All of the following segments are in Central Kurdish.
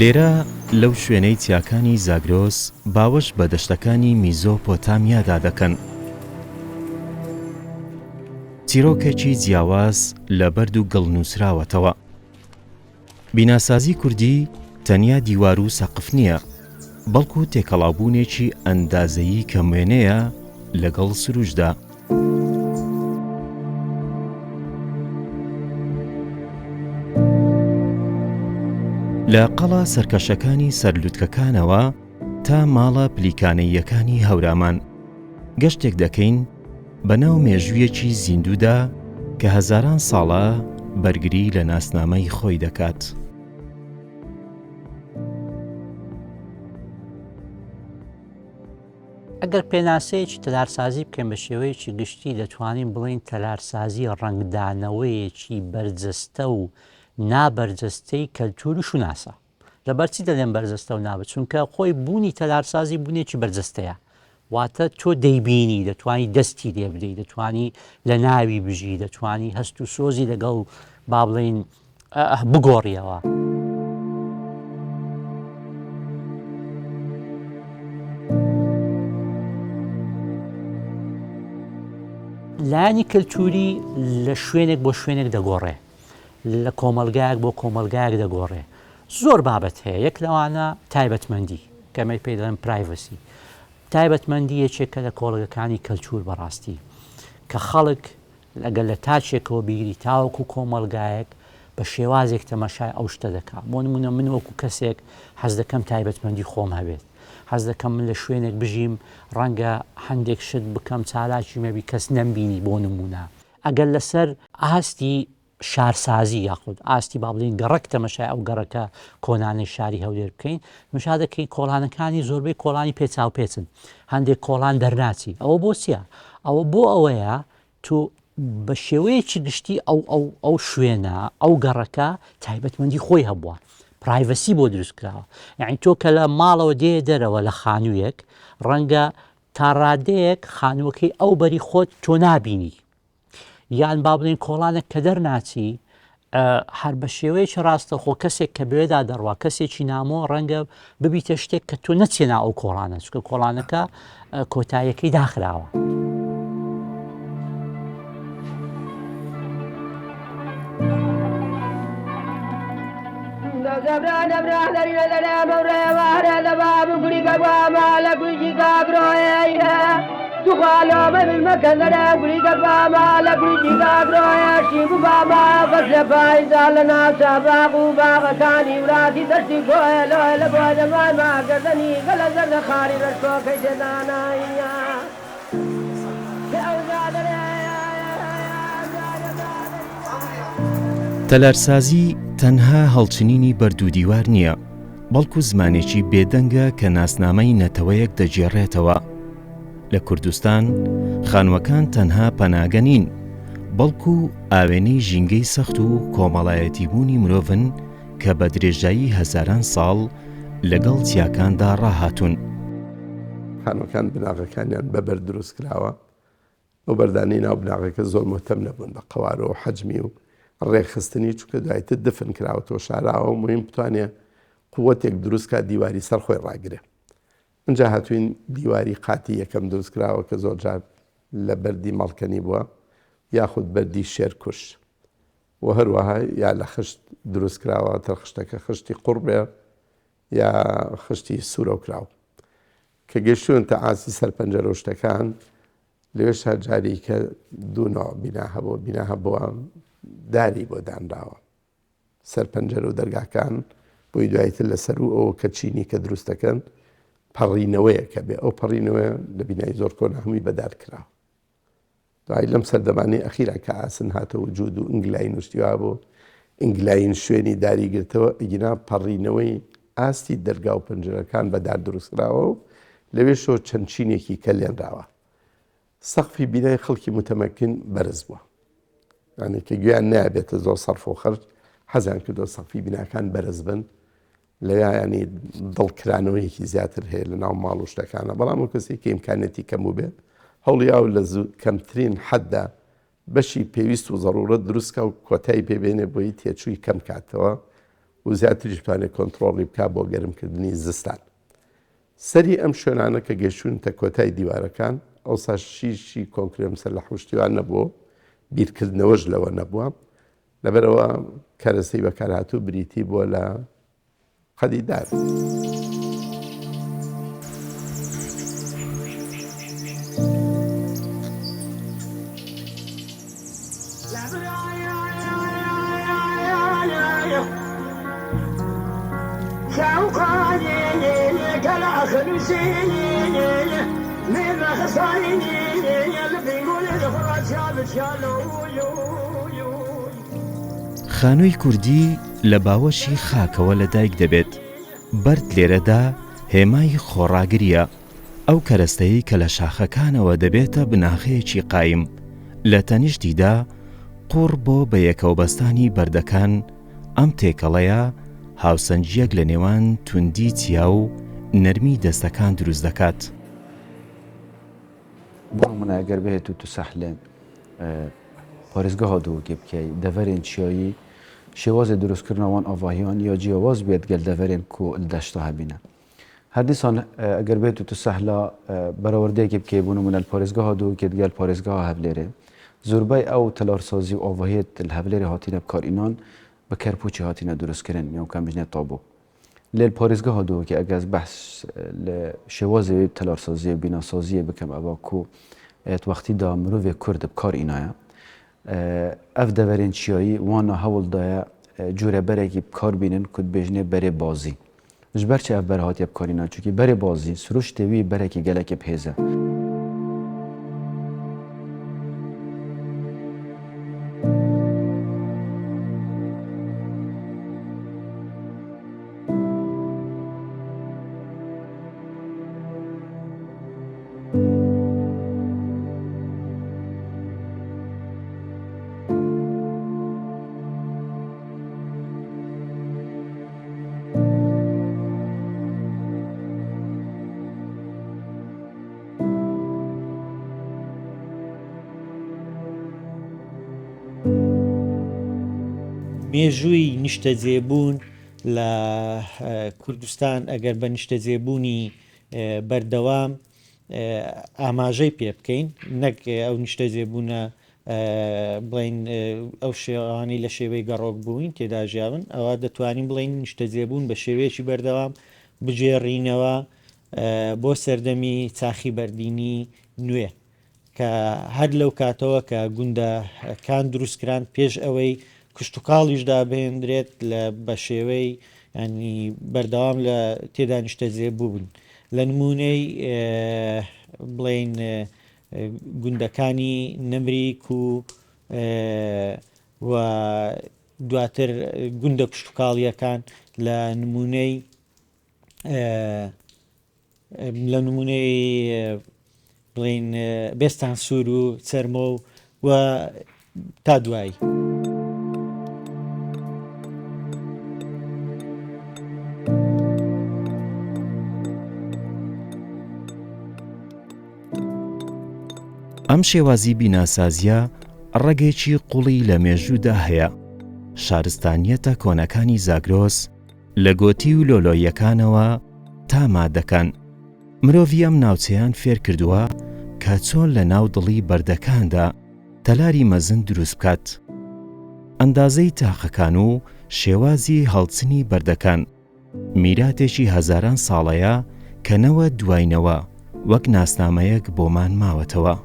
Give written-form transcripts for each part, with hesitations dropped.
لێرە لەو شوێنەی چیاکانی زاگرۆس باوەش بە دەشتەکانی میزۆپۆتامیادا دەکەن. چیرۆکێکی جیاواز لە بەرد و گڵ نووسراوەتەوە. بیناسازی کوردی تەنیا دیوار و سەقف نییە، بەڵکو تێکەڵاوبوونێکی ئەندازەیی کە موێنەیە لەگەڵ سروشدا. لە قەڵا سەرکەشەکانی سەرلووتکەکانەوە تا ماڵە پلیکانەییەکانی هەورامان گەشتێک دەکەین بەناو مێژوویەکی زیندوودا کە هەزاران ساڵە بەرگری لە ناسنامەی خۆی دەکات. ئەگەر پێناسەیەکی تەلارسازی بکەین بە شێوەیەکی گشتی دەتوانین بڵین تەلارسازی ڕەنگدانەوەیەکی بەرجەستە و نابەرجەستەی کەلتور و شوناسە. لەبەرچی دەڵێن بەرجەستە و نابێت، چونکە خۆی بوونی تەلارسازی بوونێکی بەرجەستەیە، واتە تۆ دەیبینی، دەتوانی دەستی لێ بدەیت، دەتوانی لە ناوی بژی، دەتوانی هەست و سۆزی لەگەڵ با بڵین بگۆڕیەوە. لایەنی کەلتوری لە شوێنێک بۆ شوێنێک دەگۆڕێ، لە کۆمەلگایەک بۆ کۆمەلگایەک دەگۆڕێ. زۆر بابەت هەیە، یەک لەوانە تایبەتمەندی کەمەی پێی دەڵێن پرایڤەسی. تایبەتمەندی یەکێکە لە کۆڵگەکانی کەلتور بەڕاستی کە خەڵک لەگەل لە تاچێکەوە بیگری تاوەکو کۆمەلگایەک بە شێوازێک تەماشای ئەو شتە دەکات. بۆ نمونە من وەکو کەسێک حەز دەکەم تایبەتمەندی خۆم هەبێت، حەز دەکەم من لە شوێنێک بژیم ڕەنگە هەندێک شت بکەم چالاکی مەبی کەس نەمبینی. بۆ نمونە ئەگەر لەسەر ئاستی شارسازی یاخود ئاستی با بڵین گەڕک تەمەشای ئەو گەڕەکە کۆنانەی شاری هەولێر بکەین، مشا دەکەین کۆڵانەکانی زۆربەی کۆڵانی پێچاوپێچن، هەندێک کۆڵان دەرناچی. ئەوە بۆ چییە؟ ئەوە بۆ ئەوەیە تو بە شێوەیەکی گشتی ئەو شوێنە ئەو گەڕەکە تایبەتمەندی خۆی هەبووە، پرایڤەسی بۆ دروست کراوە. یعنی تۆ کە لە ماڵەوە دێ دەرەوە لە خانوویەک ڕەنگە تا ڕادەیەک خانووەکەی ئەو بەری خۆت تۆ نابینی، یان با بڵین کۆڵانێک کە دەرناچی هەر بە شێوەیەکی ڕاستەخۆ کەسێک کە بێدا دەڕوا کەسێکی نامۆ ڕەنگە ببیتە شتێک کە تۆ نەچێنا ئەو کۆڵانە، چکە کۆڵانەکە کۆتاییەکەی داخراوە. تخالو بالمكذرة قريد الفاما لقريد قابرويا شيبو فاما فسل فايزة لنا ساباق وباق كاني ولادي تشتي قوية لوه لقوة دماء ما قردني قل زرد خاري رشكو كي جدانا إيا تەلارسازی تەنها هەڵچنینی بەردوودیوار نییە، بەڵکو زمانێکی بێدەنگە کە ناسنامەی نەتەوەیەک دەجێڕێتەوە. لە کوردستان خانووەکان تەنها پەناگە نین، بەڵکو ئاوێنەی ژینگەی سەخت و کۆمەڵایەتی بوونی مرۆڤن کە بە درێژایی هەزاران ساڵ لەگەڵ چیاکاندا ڕاهاتوون. خانووەکان بناغەکانیان بەبەر دروست کراوە، ئەو بەردانی ناو بناغەکە زۆر مهتەم نەبوون بە قەوارە و حەجمی و ڕێخستنی، چونکە دوایتر دفن کراوەتەوە شاراوە و مهم بتوانێت قووەتێک دروست کات دیواری سەر خۆی ڕاگرێ. اینجا هاتوین دیواری قاتی یەکەم دروست کراوە کە زۆر جار لە بەردی مەڵکەنی بووە یاخود بەردی شێرکوش و هەروەها یا لە خشت دروست کراوە تر خشتەکە خشتی قوڕبێ یا خشتی سوورە و کراوە کە گەشتوون تا ئاسی سەر پەنجەرە و شتەکان لەوێش هەر جاری کە دوو نوع بینا هەبووە داری بۆ دانراوە سەر پەنجەرە و دەرگاکان بۆی دوایتر لەسەر و ئەوە کە چینی کە دروستەکەن پەڕینەوەیە کە بێ ئەو پەڕینەوەی لە بینایی زۆر کۆنا هەمووی بەدار کراوە. دوای لەم سەردەمانەی ئەخیرا کە ئاسن هاتە وجود و ئینگلاین وشتیوا بۆ ئینگلاین شوێنی داری گرتەوە ئیگینا پەڕینەوەی ئاستی دەرگا و پەنجەرەکان بەدار دروست کراوە و لەوێشەوە چەند چینێکی کەلێنراوە. سەقفی بینای خەڵکی متەمەکن بەرز بووە، یعنی کە گویان نایبێتە زۆر سەرف و خەرج حەزیان کردو سەقفی بیناکان بەرز بن، لەوێ ینی دڵکرانەوەیەکی زیاتر هەیە لە ناو ماڵ و شتەکانە. بەڵام و کەسی کە ئیمکانەتی کەم بوو بێ هەوڵیاو لە کەمترین حەددا بەشی پێویست و زەڕورەت دروستکە و کۆتایی پێبێنێ بۆی تێچووی کەم کاتەوە و زیاتریش بتوانێت کۆنتترۆڵی بک بۆ گەرمکردنی زستان. سەری ئەم شوێنانە کە گەشتونتە کۆتای دیوارەکان ئەوسا شیشی کۆنکرێم سەر لە حوشتیوان نەبووە، بیرکردنەوەش لەوە نەبووە، لەبەرەوە کارەسەی بەکارهاتوو بریتی بۆ لە قەدیدار. خانووی کوردی لە باوەشی خاکەوە لەدایک دەبێت. بەرد لێرەدا هێمای خۆڕاگریە، ئەو کەرەستەیە کە لە شاخەکانەوە دەبێتە بناغەیەکی قایم. لە تەنیشتیدا قوڕ بۆ بەیەکەوە بەستانی بەردەکان ئەم تێکەڵەیە هاوسەنجیەک لە نێوان توندی چیا و نەرمی دەستەکان دروست دەکات. بۆ منە ئەگەر بێت و تو سەحلێن پارێزگەها دووکێ بکەی دەڤەرێن چیایی شێوازێ دروستکردنەوان ئاڤاهیان یا جیاواز بێت گەل دەڤەرێن کو دەشتا هەبینە. هەر دیسان ئەگەر بێت و تو سەحلا بەراوردەیەکی بکەی بوون منە پارێزگەها دووکێت گەل پارێزگەها هەولێرێ زۆربەی ئەو تەلارسازی و ئاڤاهیت هەولێرێ هاتینە بکارئینان بە کەرپوچی هاتینە دروستکردن یا کەم بژنێت تابۆ. لێل پارێزگەها دووکێ ئەگەز بەحث لە شێوازێ تەلارسازیە بیناسازیە بکەم ئەوە کو وەختیدا مرۆڤێ کورد بکارئینایە ئەف دەڤەرێن چیایی وانە هەوڵدایە جوورەبەرێکی بکار بینن کورد بێژنێ بەرێ بازی. ji ber çi ev ber hatiye bikarînan çûkî berê bazî siruştê wî berekî gelekî pêz e. مێژووی نیشتەجێبوون لە کوردستان ئەگەر بە نیشتەجێبوونی بەردەوام ئاماژەی پێ بکەین نەک ئەو نیشتەجێبوونە بڵین ئەو شێوانی لە شێوەی گەڕۆک بووین تێدا ژیاون ئەوە دەتوانین بڵین نیشتەجێبوون بە شێوەیەکی بەردەوام بجێڕینەوە بۆ سەردەمی چاخی بەردینی نوێ کە هەر لەو کاتەوە کە گوندەکان دروستکران پێش ئەوەی کشتتوکاڵیشدا بهێنرێت لە بە شێوەی ینی بەردەوام لە تێدا نیشتەجێ بوون لە نمونەی بڵین گوندەکانی نەمریک و دواتر گوندە کشتتوکاڵیەکان لە نمونەی بڵین بێستان سوور و چەرمە و تا دوایی. ئەم شێوازی بیناسازیە ڕێگێکی قوڵی لە مێژوودا هەیە. شارستانیەتە کۆنەکانی زاگرۆس لە گۆتی و لۆلۆیەکانەوە تا مادەکان. مرۆڤی ئەم ناوچەیان فێر کردووە کە چۆن لە ناو دڵی بەردەکاندا تەلاری مەزن دروست بکات. ئەندازەی تاقەکان و شێوازی هەڵچنی بەردەکان میراتێکی هەزاران ساڵەیە کە نەوە دواینەوە وەک ناسنامەیەک بۆمان ماوەتەوە.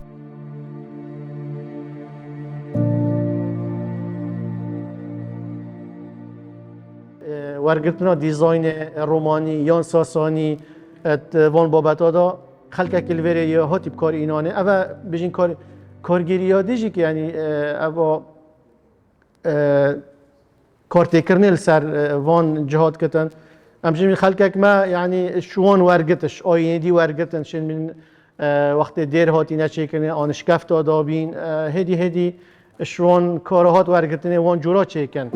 وەرگرتنە دیزاینە ڕۆمانی یان ساسانی وان بابەتا دا خەڵکێکی لێرە یا هاتی بکارئینانە ئەوە بژین کارگیریە دیژی ینی ئەوە کارتێکردنی لەسەر وان جهات کردن ئەمژین خەڵکێک ما ینی شوان وەرگرتش ئاینێدی وەرگرتن شن من وەختێ دێر هاتی نەچێکردنێ ئانشکەفتا دابین هێدی شوان کارەهات وەرگرتنێ وان جورا چێکن.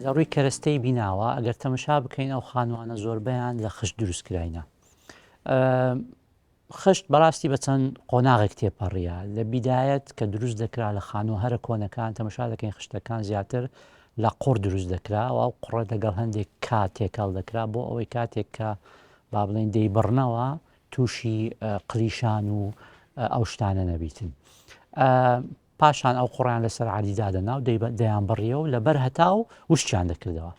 لە ڕووی کەرەستەی بیناوە ئەگەر تەمەشا بکەین ئەو خانوانە زۆربیان لە خشت دروستکراینە. خشت بەڕاستی بە چەند قۆناغێک تێپەڕیە لە بیدایەت کە دروست دەکرا لە خانوو هەرە کۆنەکان تەمەشا دەکەین خشتەکان زیاتر لە قوڕ دروست دەکرا و ئەو قوڕە لەگەڵ هەندێک کات تێکەڵ دەکرا بۆ ئەوەی کاتێک کە با بڵێن دەیبڕنەوە تووشی قلیشان و ئەو شتانە نەبیتن. پاشان ئەو قوڕیان لەسەر عالیدادەنا و دەیان بڕیە و لەبەر هەتا و وشتیان دەکردەوە.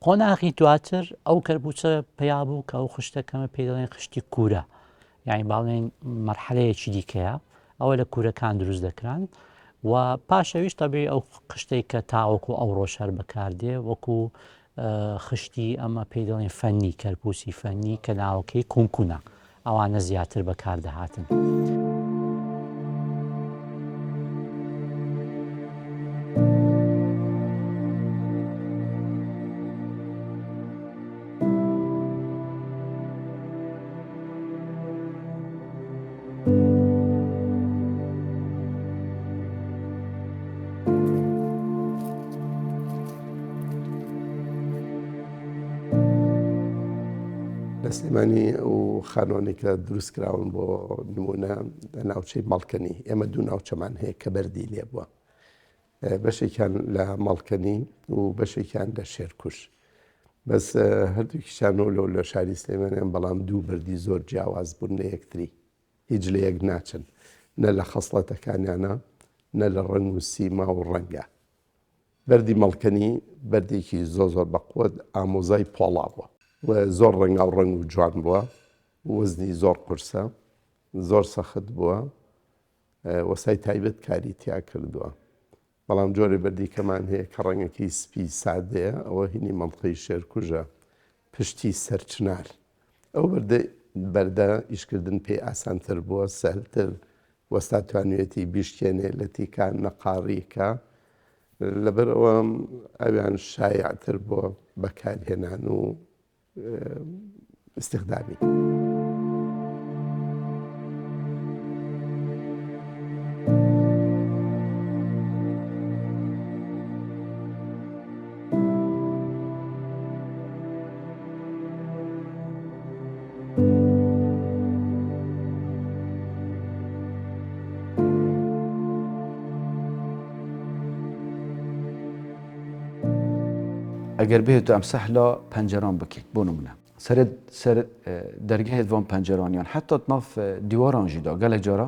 قۆناغی دواتر ئەو کەربووچە پیا بوو کە ئەو خشتەکەمە پێ دەڵێن خشتی کوورە، یعنی باڵێن مەرحەلەیەکی دیکەیە ئەوە لە کوورەکان دروست دەکران و پاشەویش تەبێ ئەو خشتەی کە تاوەکو ئەو ڕۆژهر بەکاردێ وەکو خشتی ئەمە پێی دەڵێن فەنی کەرپوسی فەنی کە ناوەکەی کونکونە ئەوانە زیاتر بەکاردەهاتن. لە سلێمانی و خانۆنێک کە دروستکراون بۆ نمونە لە ناوچەی ماڵکەنی ئێمە دوو ناوچەمان هەیە کە بەردی لێ بووە، بەشێکیان لە ماڵکەنی و بەشێکیان لە شێرکوش. بەس هەردووکیشان لە شاری سلێمانیان بەڵام دوو بەردی زۆر جیاواز بوون لە یەکتری، هیچ لە یەک ناچن، نە لە خەسڵەتەکانیانە نە لە ڕنگ و سیما و ڕەنگە. بەردی مەڵکەنی بەردێکی زۆر بەقوت ئامۆزای پۆڵا بووە و زۆر ڕەنگا و ڕنگ و جوان بووە، وەزنی زۆر قورسە، زۆر سەخت بووە، وەسای تایبەت کاری تیا کردووە. بەڵام جۆرە بەردی کەمان هەیە کە ڕەنگەکەی سپی سادەیە، ئەوە هینی مەڵقەی شێرکوژە، پشتی سەرچنار. ئەو بەردە ئیشکردن پێی ئاسانتر بووە، سەهلتر، وەستا توانوێتی بیشکێنێ لە تیکان نەقاڕیکە، لەبەر ئەوە ئەویان شایعتر بووە بەکارهێنان و استخدامی. ئەگەر بێت ئەم سەحلا پەنجەران بکەیت بۆ نمونە سەر دەرگەهێت وان پەنجەرانیان حتا ناف دیواران ژیدا گەلێک جارە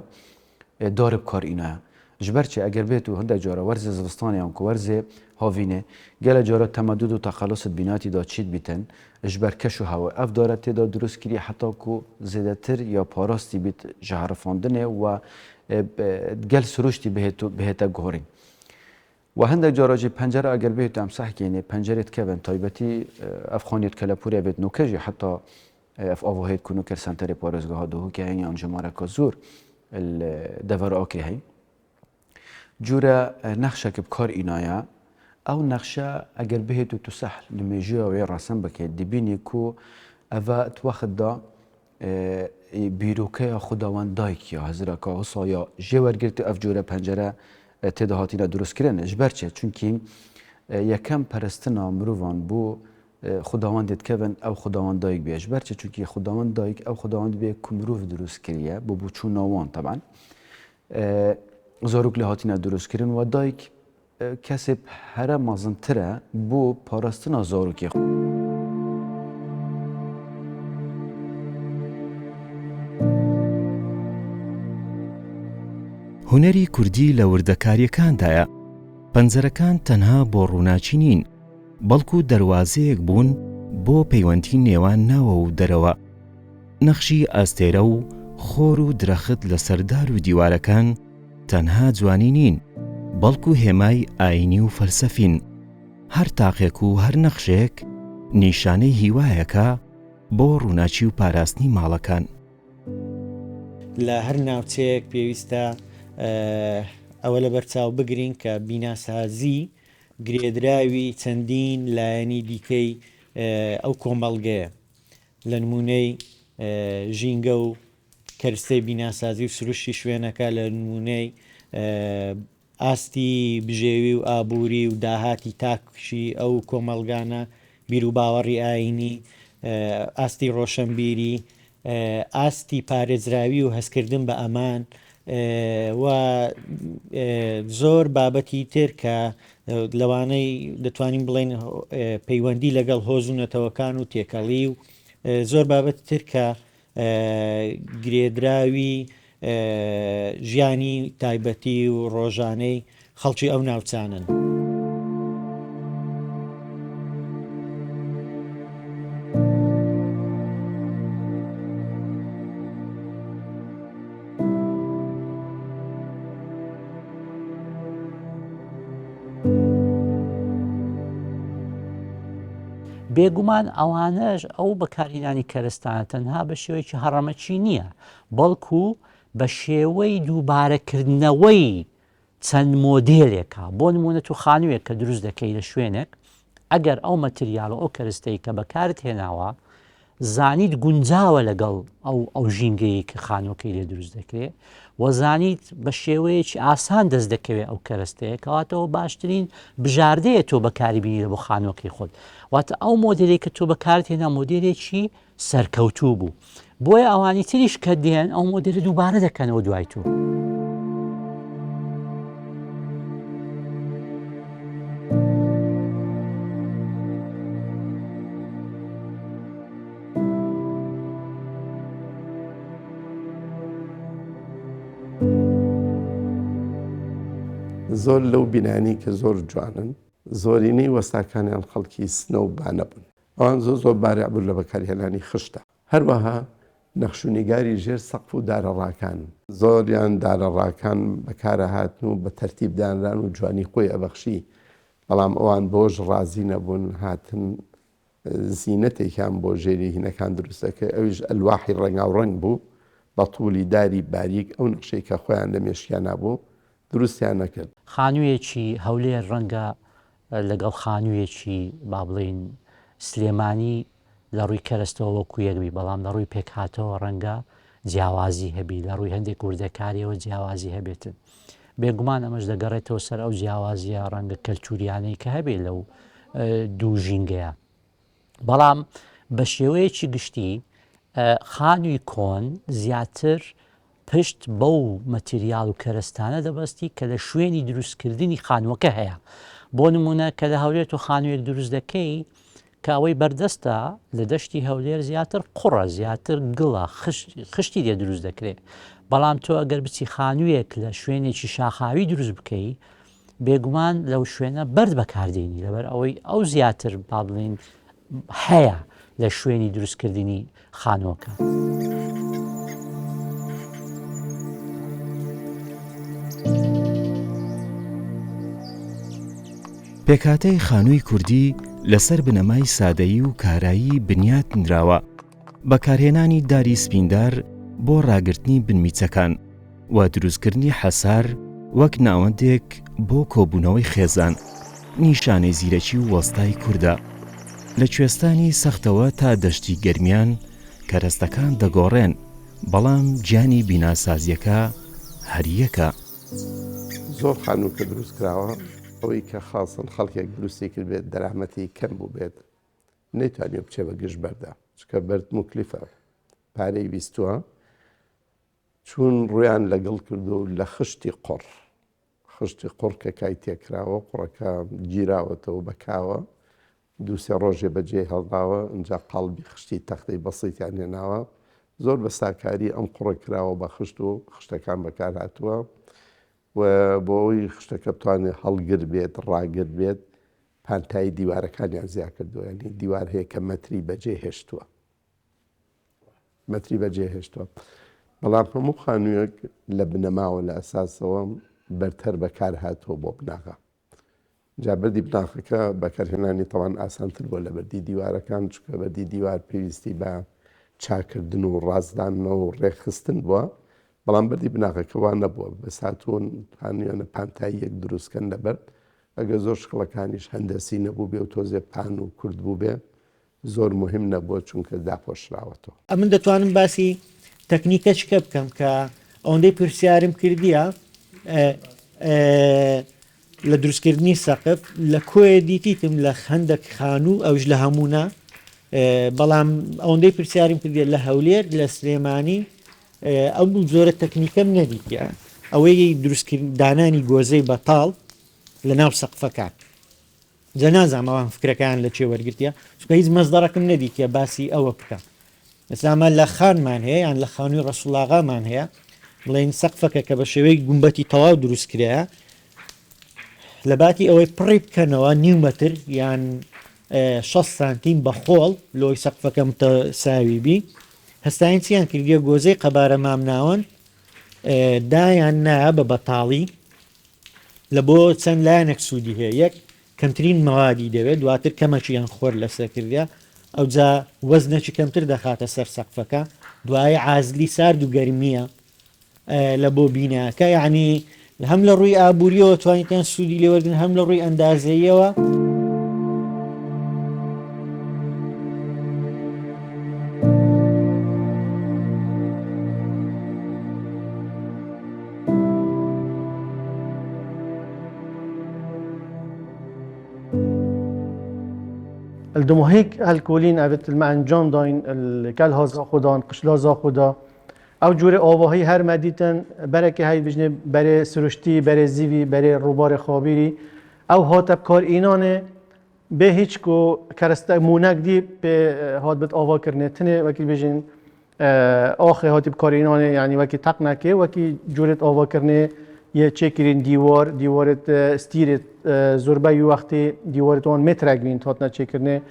دارب کار ئینایە ji ber çi eger bêt û hindek cara werzê zivistaniyan ku werzê havînê gelek cara temedûd û teqelusit bînatî da çît bîtin ji ber keş û hewa ev dare têda durust kiriye heta ku zêdetir ya parastî bît ji herifandinê we gel siruştî bihête guhorîn. و هەندێک جارۆژی پەنجەرە ئەگەر بێت ئەم سەحکێنێ پەنجەرێت کەبن تایبەتی ئەف خانێت کەلەپوریا بێت نوکەژی حتا ئەف ئاوهەیەت کو نوکر سنتەری پارێزگاها دووکە هەیان ژمارەکە زۆر دەڤەرئاکێ هەی جورە نەخشەکە بکار ئینایە ئەو نەخشە ئەگەر بهێت و تو سەحل نمێژیەوەی ڕەسەم بکەیت دەبینی کو ئەڤە توەختدا بیرۆکەیە خوداوەند دایکیە هەزرەکە هەسایا ژێ وەرگرت ئەف جورە پەنجەرە تێدا هاتیە دروستکردن ji ber çi çunkî yekem perestina mirovan bû xudawand dêtkevin ew xudawand dayîk bê ji ber çi çunkî xudawand dayîk ew xudawand bê ku mirov durust kiriye bû çûna wan teban zarok li hatîne durustkirin we dayîk kesê here mezintir e bû parastina zarokê. هونەری کوردی لە وردەکاریەکاندایە پەنجەرەکان تەنها بۆ ڕووناچی نین بەڵکو دەروازەیەک بوون بۆ پەیوەندی نێوان ناوە و دەرەوە نەخشی ئاستێرە و خۆر و درەخت لە سەردار و دیوارەکان تەنها جوانی نین بەڵکو هێمای ئاینی و فەلسەفین هەر تاقێک و هەر نەخشێک نیشانەی هیوایەکە بۆ ڕووناچی و پاراستنی ماڵەکان. لە هەر ناوچەیەک پێویستە ئەوە لە بەرچاو بگرین کە بیناسازی گرێدراوی چەندین لایەنی دیکەی ئەو کۆمەڵگەیە لە نمونەی ژینگە و کەرستەی بیناسازی و سروشتی شوێنەکە لە نمونەی ئاستی بژێوی و ئابووری و داهاتی تاکشی ئەو کۆمەلگانە بیر و باوەڕی ئاینی، ئاستی ڕۆشنبیری، ئاستی پارێزراوی و هەستکردن بە ئەمان و زۆر بابەتی تر کە لەوانەی دەتوانین بڵێن پەیوەندی لەگەڵ هۆز و نەتەوەکان و تێکەڵی و زۆر بابەت تر کە گرێدراوی ژیانی تایبەتی و ڕۆژانەی خەڵکی ئەو ناوچانن. بێگومان ئەوانەش ئەو بەکارهێنانی کەرستانە تەنها بە شێوەیەکی هەڕەمەچی نییە، بەڵکو بە شێوەی دووبارەکردنەوەی چەند مۆدێلێکە. بۆ نمونە تو خانوویەک کە دروست دەکەی لە شوێنێک، ئەگەر ئەو مەتریالە ئەو کەرستەی کە بەکارت هێناوە زانیت گونجاوە لەگەڵ ئەو ژینگەیە کە خانووەکەی لێ دروست دەکرێت، وەزانیت بە شێوەیەکی ئاسان دەست دەکەوێت ئەو کەرستەیە، کەواتەوە باشترین بژاردەیە تۆ بەکاری بینی بۆ خانووەکەی خۆت. واتە ئەو مۆدلێک کە تۆ بەکارت هێنا مۆدلێکی سەرکەوتوو بوو، بۆیە ئەوانی تریش کە دێن ئەو مۆدلە دووبارە دەکەنەوە دوای تۆ. زۆر لەو بینانی کە زۆر جوانن، زۆرینەی وەستاکانیان خەڵکی سنە و بانە بوون. ئەوان زۆر بارع بوون لە بەکارهێنانی خشتە. هەروەها نەخشونیگاری ژێر سەقف و دارەڕاکان، زۆریان دارەڕاکان بەکارە هاتن و بە تەرتیبدانران و جوانی خۆی ئەبەخشی، بەڵام ئەوان بۆش ڕازی نەبوون هاتن زینەتێکیان بۆ ژێری هینەکان دروست دەکە، ئەویش ئەلواحی ڕەنگاوڕەنگ بوو بە توولی داری باریک، ئەو نەخشەی کە خۆیان لە مێشکیان نبوو دروستیان نەکرد. خانوویەکی هەولێر ڕەنگە لەگەڵ خانوویەکی با بڵین سلێمانی لە ڕووی کەرستەوە وەکو یەکبی، بەڵام لە ڕووی پێکهاتەوە ڕەنگە جیاوازی هەبی، لە ڕووی هەندێک وردەکاریەوە جیاوازی هەبێتن. بێگومان ئەمەش دەگەڕێتەوە سەر ئەو جیاوازیە ڕەنگە کەلتوریانەی کە هەبێ لەو دوو ژینگەیە. بەڵام بە شێوەیەکی گشتی خانووی کۆن زیاتر پشت بەو مەتریال و کەرستانە دەبەستی کە لە شوێنی دروستکردنی خانووەکە هەیە. بۆ نمونە کە لە هەولێر و خانوویەک دروست دەکەی کە ئەوەی بەردەستە لە دەشتی هەولێر زیاتر قوڕە، زیاتر گڵە، خشتی لێ دروست دەکرێت. بەڵام تۆ ئەگەر بچی خانوویەک لە شوێنێکی شاخاوی دروست بکەی، بێگومان لەو شوێنە بەرد بەکاردێنی، لەبەر ئەوەی ئەو زیاتر با بڵین هەیە لە شوێنی دروستکردنی خانووەکە. پێکهاتەی خانووی کوردی لەسەر بنەمای سادەیی و کارایی بنیات نراوە، بەکارهێنانی داری سپیندار بۆ ڕاگررتنی بنمیچەکان و دروستکردنی حەسار وەک ناوەندێک بۆ کۆبوونەوەی خێزان، نیشانەی زیرەکی و وەستای کووردە. لە کوێستانی سەختەوە تا دەشتی گەرمیان کەرەستەکان دەگۆڕێن، بەڵام گیانی بیناسازیەکە هەریەکە. زۆر خانوو کە دروست کراوە ئەوەی کە خاصن خەڵکێک دروستی کرد بێت دەرامەتی کەم بوو بێت، نەیتوانێت بچێ بە گشت بەردا، چکە بەرد مکلیفە پارەی بیستووە، چون ڕویان لەگەڵ کردو و لە خشتی قڕ کە کای تێکراوە، قوڕەکە گیراوەتەوە بەکاوە، دووسێ ڕۆژێ بەجێ هەڵداوە، اینجا قاڵبی خشتی تەختەی بەسیتیان هێناوە، زۆر بەستاکاری ئەم قوڕە کراوە بە خشت و خشتەکان بەکار هاتووە و بۆ ئەوی خشتەکە بتوانێت هەڵگر بێت، ڕاگرت بێت، پانتایی دیوارەکانیان زیاد کردووە، ینی دیوار هەیە کە مەتری بەجێ هێشتووە. بەڵام هەموو خانوویەک لە بنەماوە لە ئەساسەوە بەرتەر بەکار هاتووە بۆ بناغە. جا بەردی بناغەکە بەکارهێنانی تەوان ئاسانتر بۆ لە بەردی دیوارەکان، چکە بەردی دیوار پێویستی بە چاکردن و ڕازدانەوە و ڕێکخستن بووە، بەڵام بەردی بناغەکەوان نەبووە، بەس هاتوون هانوێنە پانتاییەک دروستکەن لەبەر، ئەگە زۆر شقڵەکانیش هەندەسی نەبوو بێ و تۆزێ پان و کورد بوو بێ، زۆر مهم نەبووە چونکە داپۆشراوەتەوە. ئەمن دەتوانم باسی تەکنیکەچکە بکەم کە ئەوەندەی پرسیارم کردیە لە دروستکردنی سەقف لە کۆیە دیتیتم لە هەندێک خانوو ئەوش لە هەموونە بەڵام ئەوەندەی پرسیاریم کردێ لە هەولێر لە سلێمانی ئەو زۆرە تەکنیکەم نەدیتە ئەوەی دروستکرددانانی گۆزەی بەتاڵ لە ناو سەقفەکان جە نازانم ئەوان فکرەکان لە چێ وەرگرتە چکە هیچ مەزدەڕەکەم نەدیتە باسی ئەوە بکەم ئەسامە لە خانمان هەیە یان لە خانووی ڕەسوڵاغامان هەیە بڵێن سەقفەکە کە بە شێوەی گومبەتی تەواو دروست کرایە لە باتی ئەوەی پڕی بکەنەوە نیو مەتر یان 6 سانتیم بە خۆڵ لۆی سەقفەکەم ساویبی هەستاین چیان کردیە گۆزەی قەبارە مامناوەن دایان نایە بە بەتاڵی لە بۆ چەند لایەنێک سوودی هەیە یەک کەمترین مەوادی دەوێت دواتر کەمەچیان خۆر لەسەر کردیا ئەو جا وەزنێکی کەمتر دەخاتە سەر سەقفەکە دوایە عازلی سارد و گەرمیە لە بۆ بیناکە یعنی هەم لە ڕووی ئابوووریەوە توانیتیان سوودی لێوەرگن هەم لە ڕووی ئەندازەیەوە الدموهيك هالكولين أبت المعنجان داين الكل هذا خدان قشلا ذا خدا أو جوري آواهي هر مديتن بركة هاي بجنب بري سرشتي بري زيوي بري روبار خابيري أو هاتب كار إينانه به هیچ کو کرسته مونک دی به هات بت آوا کرنه تنه وکی بجن آخه هاتب کار اینانه یعنی وکی تق نکه وکی جورت آوا کرنه یه چکرین دیوارت استیرت زربه یو وقتی دیوارت آن مترک بین تات نه چکرنه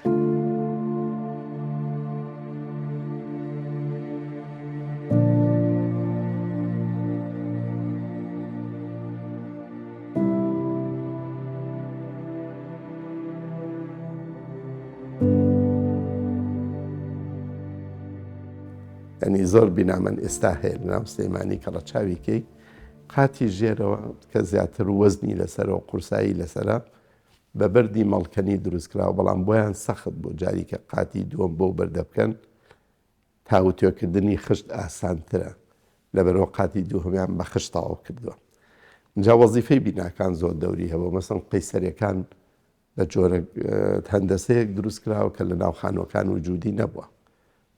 يعني زۆر بینامەن ئێستا هەیە لە ناو سلێمانی کە ڕەچاوێکی قاتی ژێرەوە کە زیاتر وەزنی لەسەرەوە قورسایی لەسەرە بە بەردی مەڵکەنی دروستکراوە بەڵام بۆیان سەخت بۆ جاری کە قاتی دووەم بۆ بەردە بکەن تاوتێکردنی خشت ئاسانترە لەبەرەوە قاتی دووهەمیان بە خشت تەواو کردووە. اینجا وەزیفەی بیناکان زۆر دەوری هەبوو مەسەڵەن قەیسەریەکان بە جۆرە هەندەسەیەک دروستکراوە کە لە ناو خانووەکان وجودی نەبووە.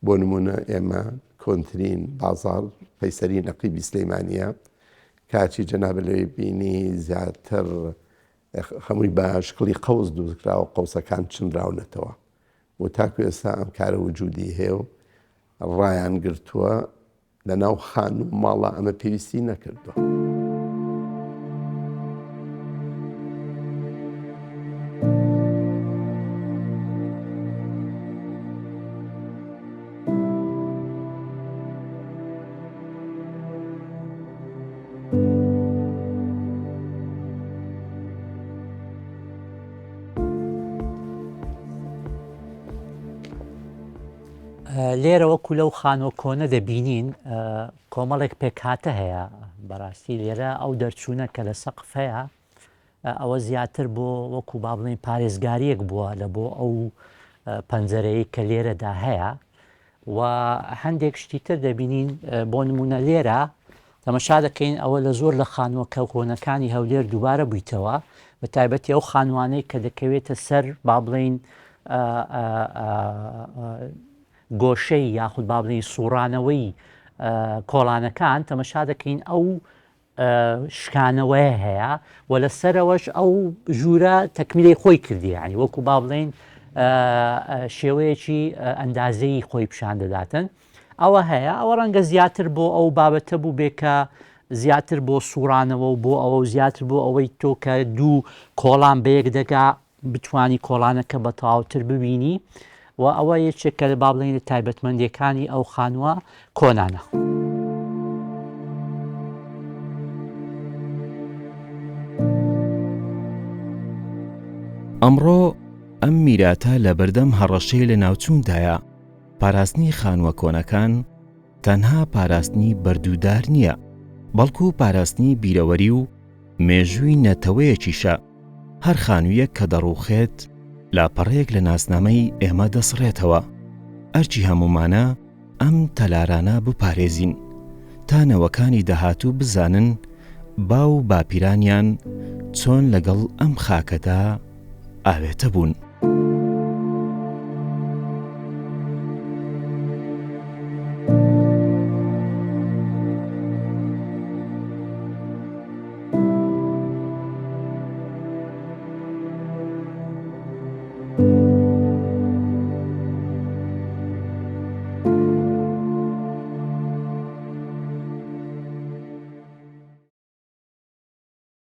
بۆ نمونە ئێمە کۆنترین بازاڕ قەیسەری نەقیبی سلەیمانیە کاچی جەنابە لەوێ بینی زیاتر هەمووی بە شکڵی قەوز دروستکراوە قەوسەکان چنراونەتەوە و تاکو ئێستا ئەم کارە وجودی هەیە و ڕایان گرتووە لە ناو خان و ماڵە ئەمە پێویستی نەکردووە. لێرە وەکو لەو خانۆ کۆنە دەبینین کۆمەڵێک پێکهاتە هەیە بەڕاستی لێرە ئەو دەرچوونە کە لە سەقف هەیە ئەوە زیاتر بۆ وەکو با بڵێن پارێزگاریەک بووە لە بۆ ئەو پەنجەرەیە کە لێرەدا هەیە و هەندێک شتی تر دەبینین بۆ نمونە لێرە تەمەشا دەکەین ئەوە لە زۆر لە خانووەکە کۆنەکانی هەولێر دووبارە بوویتەوە بە تایبەتی ئەو خانوانەی کە دەکەوێتە سەر با بڵێن گۆشەی یاخود با بڵێن سوڕانەوەی کۆڵانەکان تەمەشا دەکەین ئەو شکانەوەی هەیە و لەسەرەوەش ئەو ژوورە تەکمیلەی خۆی کردی ینی وەکو با بڵێن شێوەیەکی ئەندازەی خۆی پیشان دەداتن ئەوە هەیە ئەوە ڕەنگە زیاتر بۆ ئەو بابەتە بوو بێ کە زیاتر بۆ سوڕانەوە و بۆ ئەوە زیاتر بۆ ئەوەی تۆ کە دوو کۆڵان بەیەک دەگا بتوانی کۆڵانەکە بە تەواوتر ببینی و ئەوە یەکێک کە با بڵێن تایبەتمەندیەکانی ئەو خانووە کۆنانە. ئەمڕۆ ئەم میراتە لە بەردەم هەڕەشەی لە ناوچووندایە پاراستنی خانووە کۆنەکان تەنها پاراستنی بەردوودار نییە بەڵکو پاراستنی بیرەوەری و مێژووی نەتەوەیەکیشە هەر خانوویەک کە دەڕوخێت لاپەڕەیەک لە ناسنامەی ئێمە دەسڕێتەوە ئەرچی هەمومانە ئەم تەلارانە بپارێزین تا نەوەکانی داهاتوو بزانن باو باپیرانیان چۆن لەگەڵ ئەم خاکەدا ئاوێتە بوون.